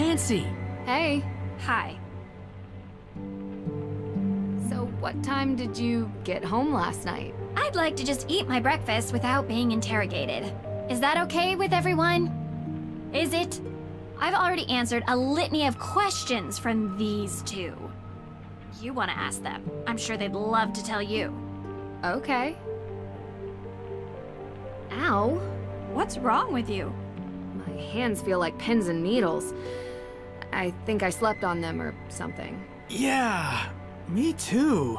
Nancy! Hey. Hi. So what time did you get home last night? I'd like to just eat my breakfast without being interrogated. Is that okay with everyone? Is it? I've already answered a litany of questions from these two. You want to ask them. I'm sure they'd love to tell you. Okay. Ow. What's wrong with you? My hands feel like pins and needles. I think I slept on them or something. Yeah, me too.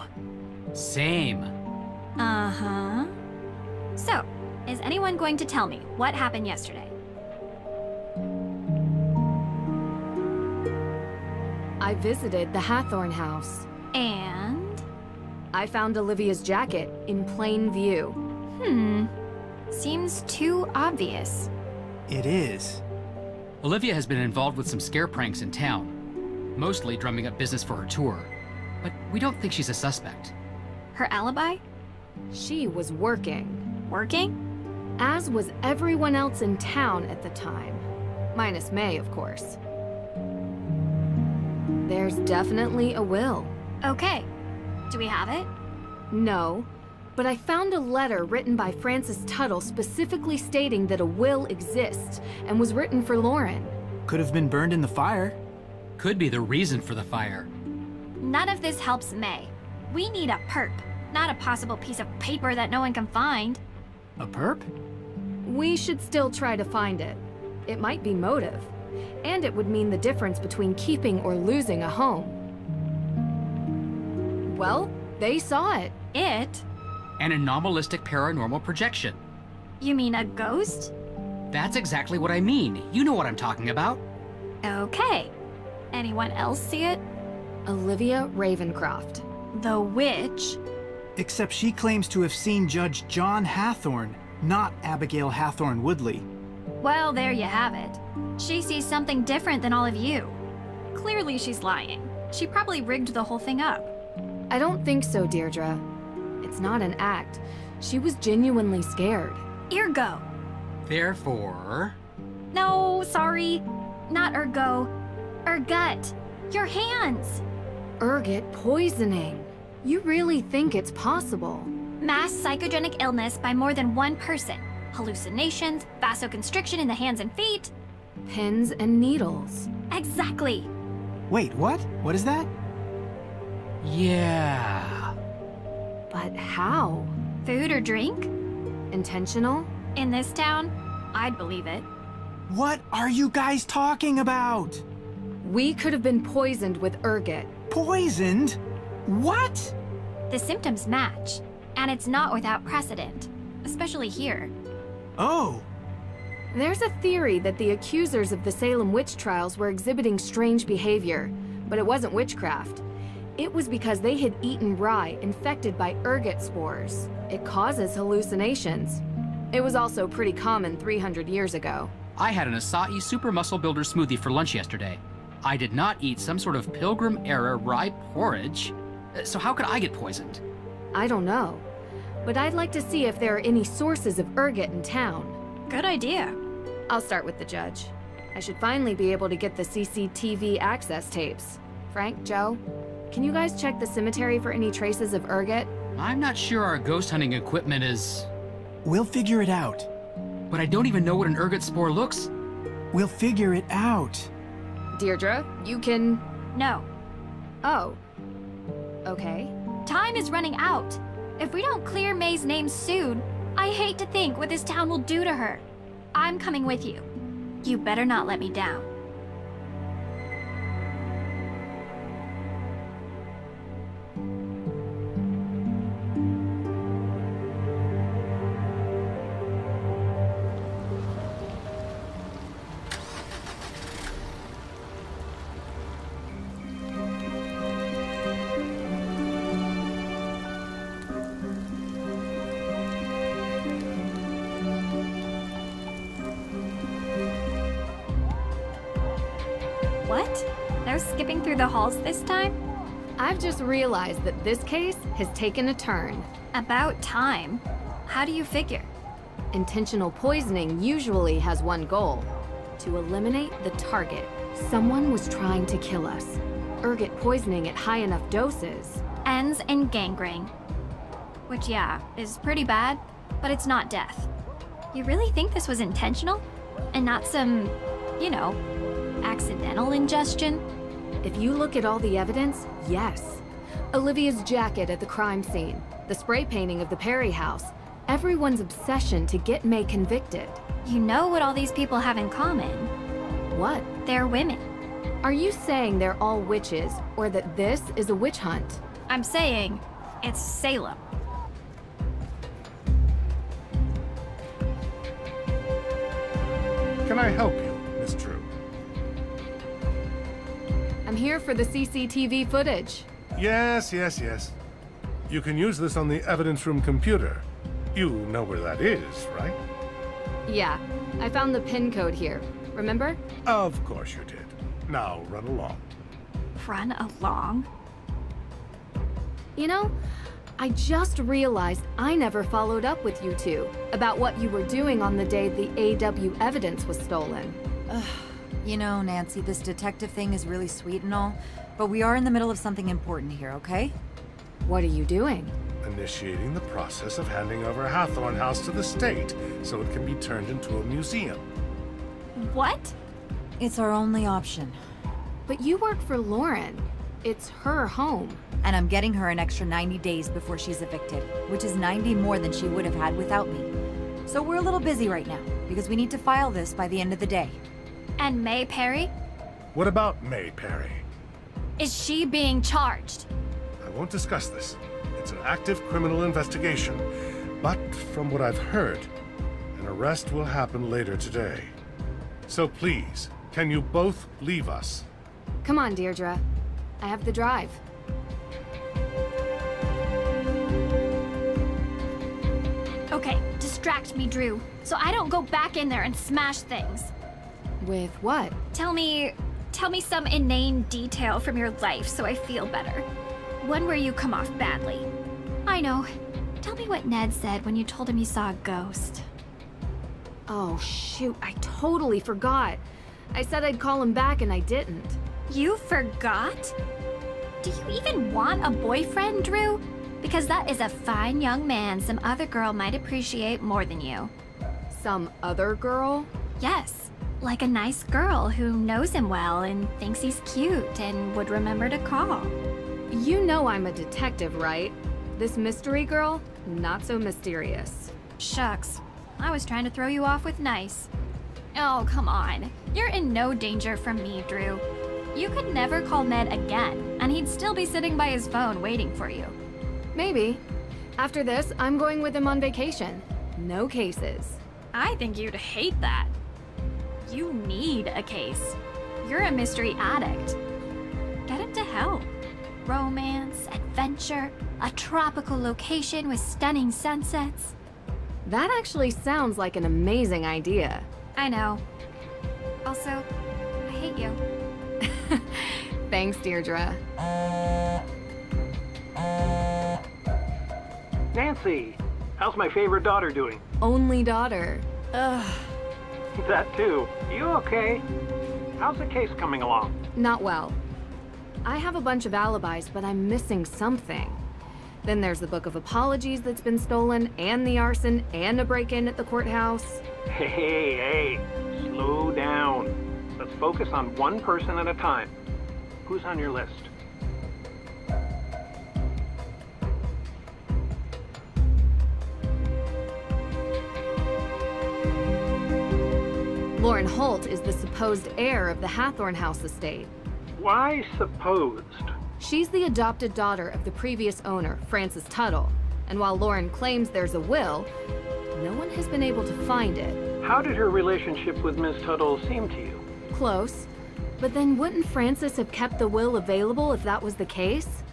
Same. Uh-huh. So, is anyone going to tell me what happened yesterday? I visited the Hathorn house. And? I found Olivia's jacket in plain view. Seems too obvious. It is. Olivia has been involved with some scare pranks in town, mostly drumming up business for her tour. But we don't think she's a suspect. Her alibi? She was working. Working? As was everyone else in town at the time. Minus May, of course. There's definitely a will. Okay. Do we have it? No, but I found a letter written by Francis Tuttle specifically stating that a will exists and was written for Lauren. Could have been burned in the fire. Could be the reason for the fire. None of this helps May. We need a perp, not a possible piece of paper that no one can find. A perp? We should still try to find it. It might be motive, and it would mean the difference between keeping or losing a home. Well, they saw it. It? An anomalistic paranormal projection. You mean a ghost? That's exactly what I mean. You know what I'm talking about. Okay. Anyone else see it? Olivia Ravencroft. The witch? Except she claims to have seen Judge John Hathorn, not Abigail Hathorn Woodley. Well, there you have it. She sees something different than all of you. Clearly she's lying. She probably rigged the whole thing up. I don't think so, Deirdre. It's not an act. She was genuinely scared. Ergo. Therefore... No, sorry. Not ergo. Ergut. Your hands. Ergot poisoning. You really think it's possible? Mass psychogenic illness by more than one person. Hallucinations, vasoconstriction in the hands and feet. Pins and needles. Exactly. Wait, what? What is that? Yeah... But how? Food or drink? Intentional? In this town? I'd believe it. What are you guys talking about? We could have been poisoned with ergot. Poisoned? What? The symptoms match, and it's not without precedent, especially here. Oh. There's a theory that the accusers of the Salem witch trials were exhibiting strange behavior, but it wasn't witchcraft. It was because they had eaten rye infected by ergot spores. It causes hallucinations. It was also pretty common 300 years ago. I had an acai super muscle builder smoothie for lunch yesterday. I did not eat some sort of Pilgrim-era rye porridge. So how could I get poisoned? I don't know, but I'd like to see if there are any sources of ergot in town. Good idea. I'll start with the judge. I should finally be able to get the CCTV access tapes. Frank, Joe, can you guys check the cemetery for any traces of ergot? I'm not sure our ghost hunting equipment is... We'll figure it out. But I don't even know what an ergot spore looks. We'll figure it out. Deirdre, you can... No. Oh. Okay. Time is running out. If we don't clear May's name soon, I hate to think what this town will do to her. I'm coming with you. You better not let me down. What? No skipping through the halls this time? I've just realized that this case has taken a turn. About time. How do you figure? Intentional poisoning usually has one goal: to eliminate the target. Someone was trying to kill us. Ergot poisoning at high enough doses. Ends in gangrene. Which, yeah, is pretty bad, but it's not death. You really think this was intentional? And not some, you know, accidental ingestion? If you look at all the evidence, yes. Olivia's jacket at the crime scene, the spray painting of the Perry house, everyone's obsession to get May convicted. You know what all these people have in common? What? They're women. Are you saying they're all witches, or that this is a witch hunt? I'm saying it's Salem. Can I help you, Miss Drew? I'm here for the CCTV footage. Yes. You can use this on the evidence room computer. You know where that is, right? Yeah, I found the PIN code here. Remember? Of course you did. Now run along. Run along? You know, I just realized I never followed up with you two about what you were doing on the day the AW evidence was stolen. You know, Nancy, this detective thing is really sweet and all, but we are in the middle of something important here, okay? What are you doing? Initiating the process of handing over Hathorn House to the state so it can be turned into a museum. What? It's our only option. But you work for Lauren. It's her home. And I'm getting her an extra 90 days before she's evicted, which is 90 more than she would have had without me. So we're a little busy right now, because we need to file this by the end of the day. And May Perry? What about May Perry? Is she being charged? I won't discuss this. It's an active criminal investigation. But from what I've heard, an arrest will happen later today. So please, can you both leave us? Come on, Deirdre. I have the drive. Okay, distract me, Drew, so I don't go back in there and smash things. With what? Tell me some inane detail from your life so I feel better. One where you come off badly. I know. Tell me what Ned said when you told him you saw a ghost. Oh, shoot, I totally forgot. I said I'd call him back and I didn't. You forgot? Do you even want a boyfriend, Drew? Because that is a fine young man some other girl might appreciate more than you. Some other girl? Yes, like a nice girl who knows him well and thinks he's cute and would remember to call. You know I'm a detective, right? This mystery girl, not so mysterious. Shucks, I was trying to throw you off with nice. Oh, come on. You're in no danger from me, Drew. You could never call Ned again, and he'd still be sitting by his phone waiting for you. Maybe. After this, I'm going with him on vacation. No cases. I think you'd hate that. You need a case. You're a mystery addict. Get him to hell. Romance, adventure, a tropical location with stunning sunsets. That actually sounds like an amazing idea. I know. Also, I hate you. Thanks, Deirdre. Nancy, how's my favorite daughter doing? Only daughter. Ugh. That too. You okay? How's the case coming along? Not well. I have a bunch of alibis, but I'm missing something. Then there's the book of apologies that's been stolen, and the arson, and a break-in at the courthouse. Hey, slow down. Let's focus on one person at a time. Who's on your list? Lauren Holt is the supposed heir of the Hathorn House estate. Why supposed? She's the adopted daughter of the previous owner, Francis Tuttle. And while Lauren claims there's a will, no one has been able to find it. How did her relationship with Ms. Tuttle seem to you? Close. But then wouldn't Francis have kept the will available if that was the case?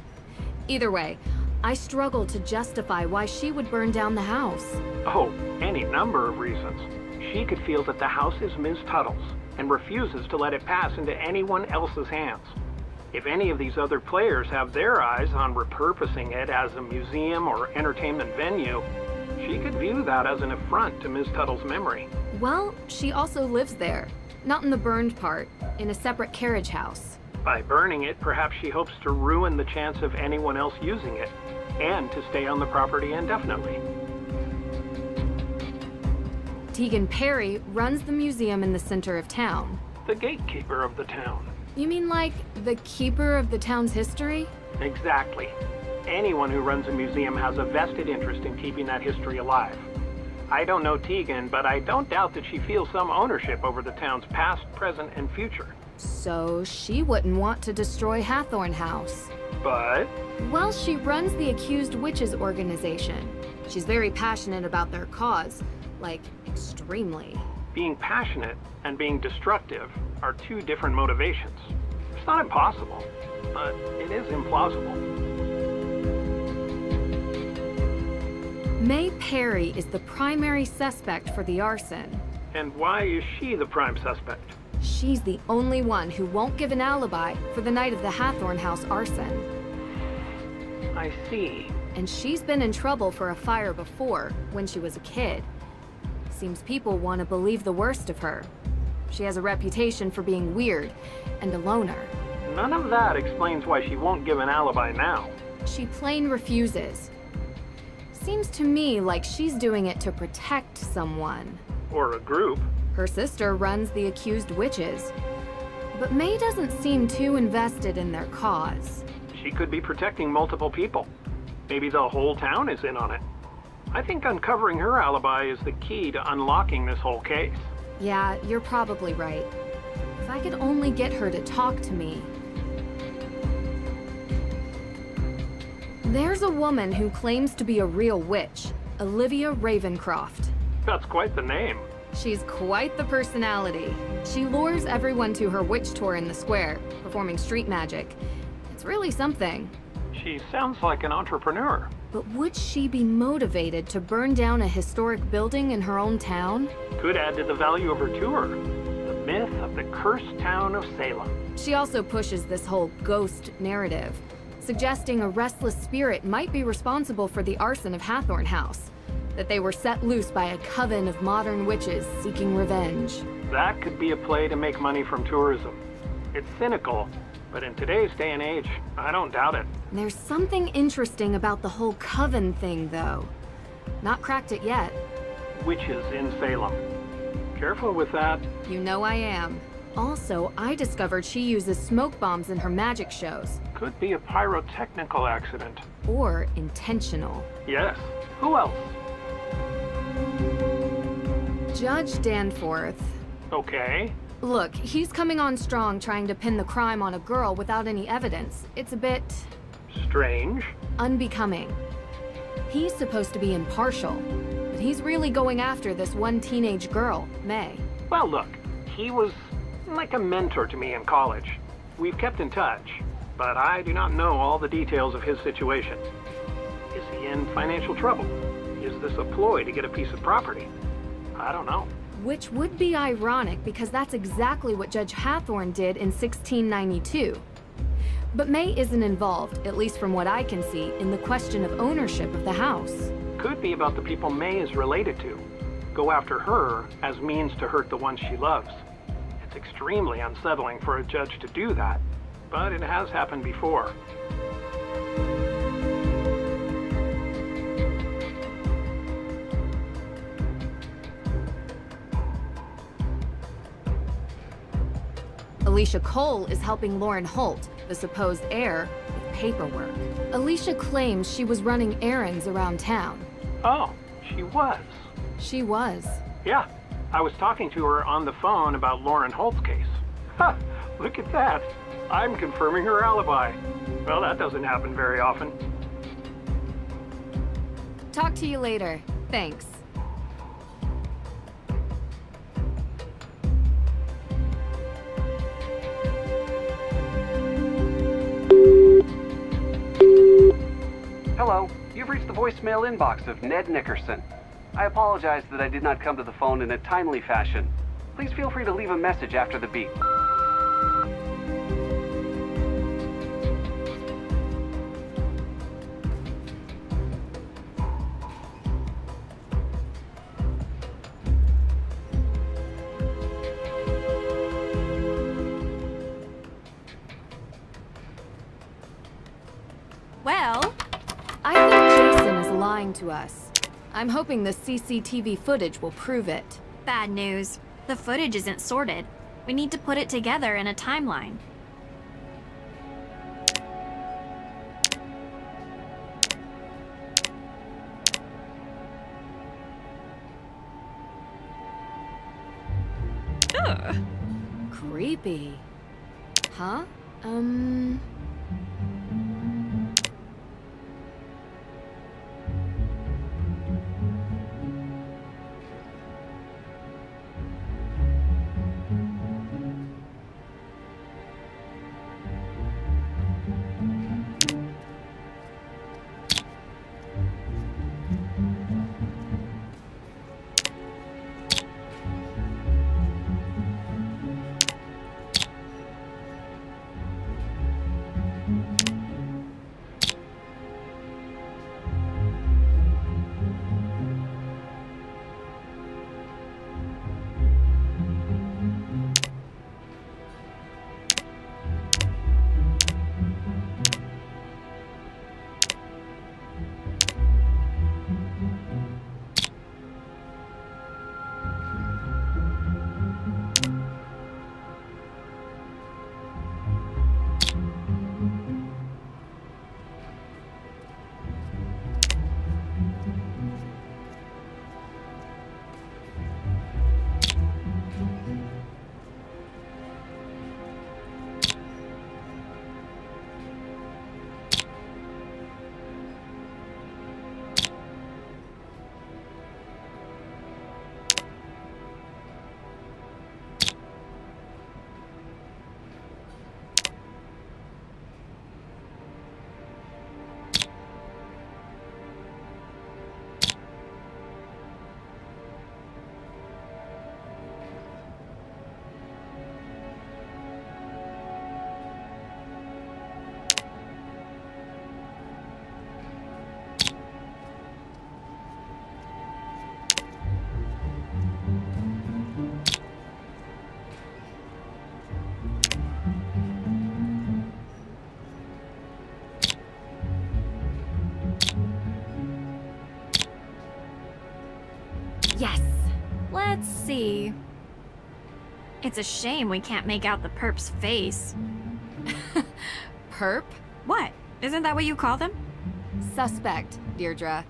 Either way, I struggle to justify why she would burn down the house. Oh, any number of reasons. She could feel that the house is Ms. Tuttle's and refuses to let it pass into anyone else's hands. If any of these other players have their eyes on repurposing it as a museum or entertainment venue, she could view that as an affront to Ms. Tuttle's memory. Well, she also lives there. Not in the burned part, in a separate carriage house. By burning it, perhaps she hopes to ruin the chance of anyone else using it, and to stay on the property indefinitely. Tegan Perry runs the museum in the center of town. The gatekeeper of the town. You mean like the keeper of the town's history? Exactly. Anyone who runs a museum has a vested interest in keeping that history alive. I don't know Tegan, but I don't doubt that she feels some ownership over the town's past, present, and future. So she wouldn't want to destroy Hathorn House. But Well, she runs the Accused Witches organization. She's very passionate about their cause, like, extremely. being passionate and being destructive are two different motivations. It's not impossible, but it is implausible. May Perry is the primary suspect for the arson. And why is she the prime suspect? She's the only one who won't give an alibi for the night of the Hathorn House arson. I see. And she's been in trouble for a fire before, when she was a kid. Seems people want to believe the worst of her. She has a reputation for being weird and a loner. None of that explains why she won't give an alibi now. She plain refuses. Seems to me like she's doing it to protect someone. Or a group. Her sister runs the Accused Witches. But May doesn't seem too invested in their cause. She could be protecting multiple people. Maybe the whole town is in on it. I think uncovering her alibi is the key to unlocking this whole case. Yeah, you're probably right. If I could only get her to talk to me. There's a woman who claims to be a real witch, Olivia Ravencroft. That's quite the name. She's quite the personality. She lures everyone to her witch tour in the square, performing street magic. It's really something. She sounds like an entrepreneur. But would she be motivated to burn down a historic building in her own town? Could add to the value of her tour. The myth of the cursed town of Salem. She also pushes this whole ghost narrative, suggesting a restless spirit might be responsible for the arson of Hathorn House, that they were set loose by a coven of modern witches seeking revenge. That could be a play to make money from tourism. It's cynical, but in today's day and age, I don't doubt it. There's something interesting about the whole coven thing, though. Not cracked it yet. Witches in Salem. Careful with that. You know I am. Also, I discovered she uses smoke bombs in her magic shows. Could be a pyrotechnical accident. Or intentional. Yes. Who else? Judge Danforth. Okay. Look, he's coming on strong trying to pin the crime on a girl without any evidence. It's a bit Strange. unbecoming. He's supposed to be impartial, but he's really going after this one teenage girl, May. Well, look, he was like a mentor to me in college. We've kept in touch, but I do not know all the details of his situation. Is he in financial trouble? Is this a ploy to get a piece of property? I don't know. Which would be ironic because that's exactly what Judge Hathorn did in 1692. But May isn't involved, at least from what I can see, in the question of ownership of the house. Could be about the people May is related to. Go after her as means to hurt the ones she loves. It's extremely unsettling for a judge to do that, but it has happened before. Alicia Cole is helping Lauren Holt, the supposed heir, with paperwork. Alicia claims she was running errands around town. Oh, she was. She was. Yeah, I was talking to her on the phone about Lauren Holt's case. Ha! Look at that. I'm confirming her alibi. Well, that doesn't happen very often. Talk to you later. Thanks. Hello, you've reached the voicemail inbox of Ned Nickerson. I apologize that I did not come to the phone in a timely fashion. Please feel free to leave a message after the beep. lying to us. I'm hoping the CCTV footage will prove it. Bad news. The footage isn't sorted. We need to put it together in a timeline. Ugh. Creepy. Huh? Yes! Let's see. It's a shame we can't make out the perp's face. Perp? What? Isn't that what you call them? Suspect, Deirdre.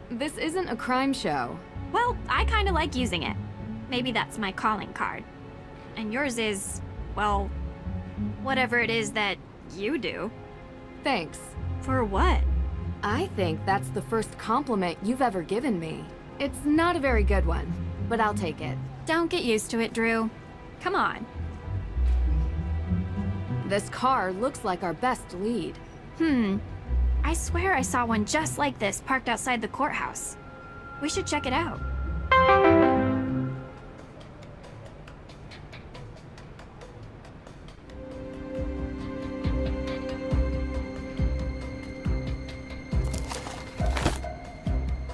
This isn't a crime show. Well, I kinda like using it. Maybe that's my calling card. And yours is, well, whatever it is that you do. Thanks. For what? I think that's the first compliment you've ever given me. It's not a very good one, but I'll take it. Don't get used to it, Drew. Come on. This car looks like our best lead. I swear I saw one just like this parked outside the courthouse. We should check it out.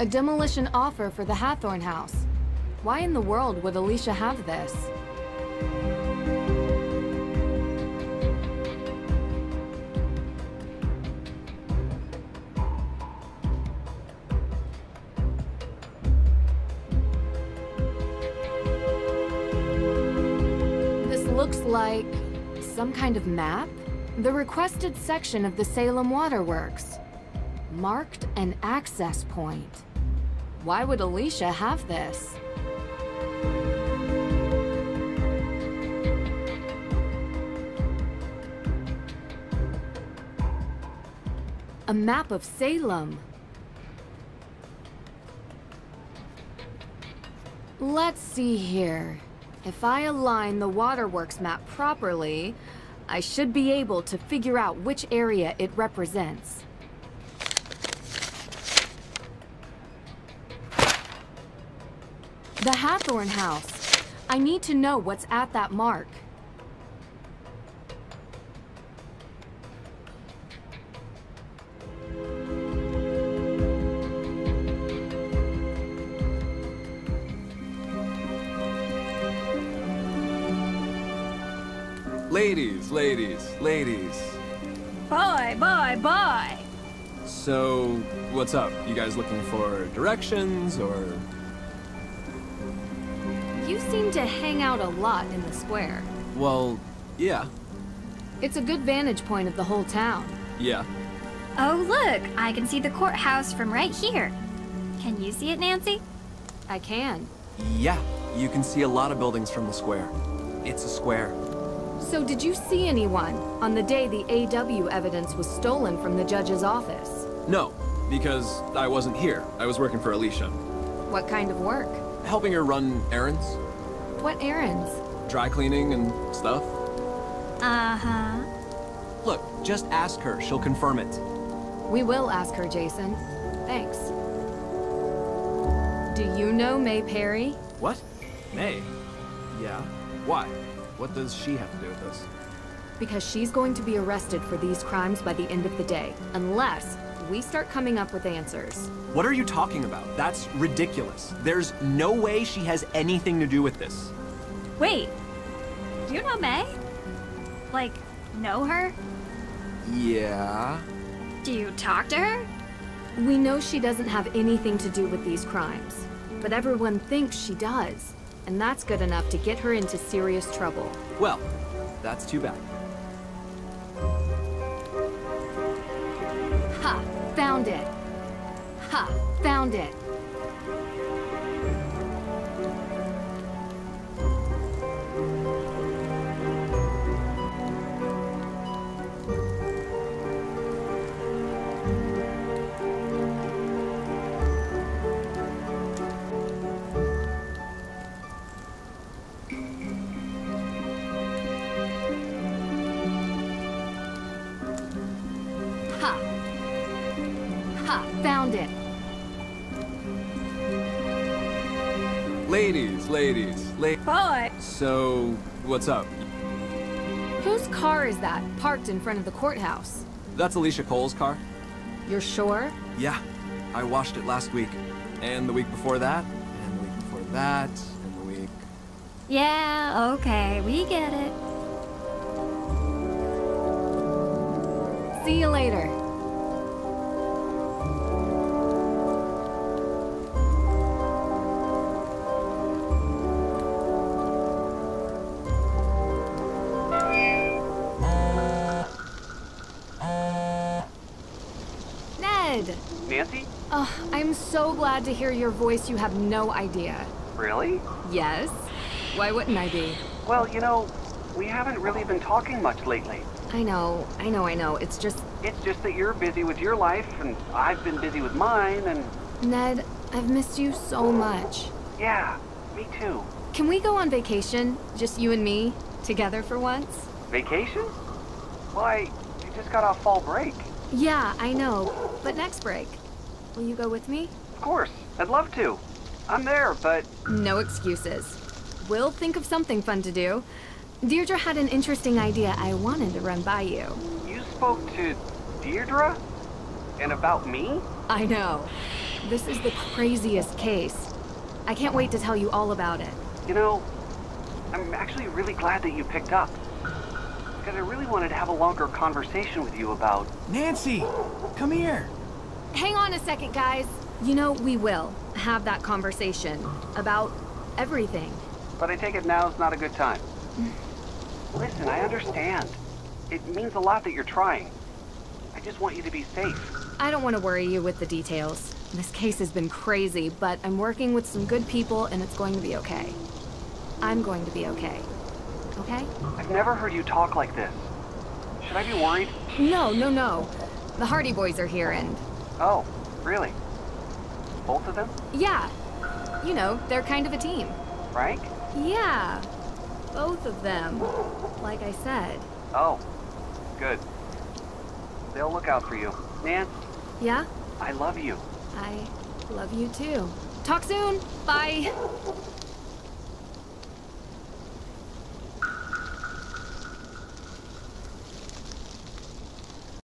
A demolition offer for the Hathorn house. Why in the world would Alicia have this? This looks like some kind of map? The requested section of the Salem Waterworks. Marked an access point. Why would Alicia have this? A map of Salem. Let's see here. If I align the Waterworks map properly, I should be able to figure out which area it represents. The Hathorn house. I need to know what's at that mark. Ladies, ladies, ladies. Boy, boy, boy! So, what's up? You guys looking for directions, or...? You seem to hang out a lot in the square. Well, yeah. It's a good vantage point of the whole town. Yeah. Oh, look, I can see the courthouse from right here. Can you see it, Nancy? I can. Yeah, you can see a lot of buildings from the square. It's a square. So did you see anyone on the day the AW evidence was stolen from the judge's office? No, because I wasn't here. I was working for Alicia. What kind of work? Helping her run errands. What errands? Dry cleaning and stuff. Uh-huh. Look, just ask her. She'll confirm it. We will ask her, Jason. Thanks. Do you know May Perry? What? May? Yeah. Why? What does she have to do with this? Because she's going to be arrested for these crimes by the end of the day, unless we start coming up with answers. What are you talking about? That's ridiculous. There's no way she has anything to do with this. Wait, do you know May? Like, know her? Yeah. Do you talk to her? We know she doesn't have anything to do with these crimes, but everyone thinks she does, and that's good enough to get her into serious trouble. Well, that's too bad. Ha! Found it! Ha! Found it! Ha! Ha! Found it! Ladies. What? So, what's up? Whose car is that, parked in front of the courthouse? That's Alicia Cole's car? You're sure? Yeah. I washed it last week. And the week before that. And the week before that. And the week... Yeah, okay, we get it. See you later. Ned! Nancy? Oh, I'm so glad to hear your voice. You have no idea. Really? Yes? Why wouldn't I be? Well, you know, we haven't really been talking much lately. I know. It's just... It's just that you're busy with your life, and I've been busy with mine, and... Ned, I've missed you so much. Yeah, me too. Can we go on vacation? Just you and me? Together for once? Vacation? Why, you just got off fall break. Yeah, I know. But next break. Will you go with me? Of course, I'd love to. I'm there, but... No excuses. We'll think of something fun to do. Deirdre had an interesting idea I wanted to run by you. You spoke to Deirdre? And about me? I know. This is the craziest case. I can't wait to tell you all about it. You know, I'm actually really glad that you picked up. Because I really wanted to have a longer conversation with you about... Nancy, come here. Hang on a second, guys. You know, we will have that conversation about everything. But I take it now's not a good time. Listen, I understand. It means a lot that you're trying. I just want you to be safe. I don't want to worry you with the details. This case has been crazy, but I'm working with some good people and it's going to be okay. I'm going to be okay. Okay? I've never heard you talk like this. Should I be worried? No. The Hardy Boys are here and... Oh, really? Both of them? Yeah. You know, they're kind of a team. Frank? Yeah. Both of them. Like I said. Oh, good. They'll look out for you. Nance, Yeah? I love you. I love you too. Talk soon. Bye.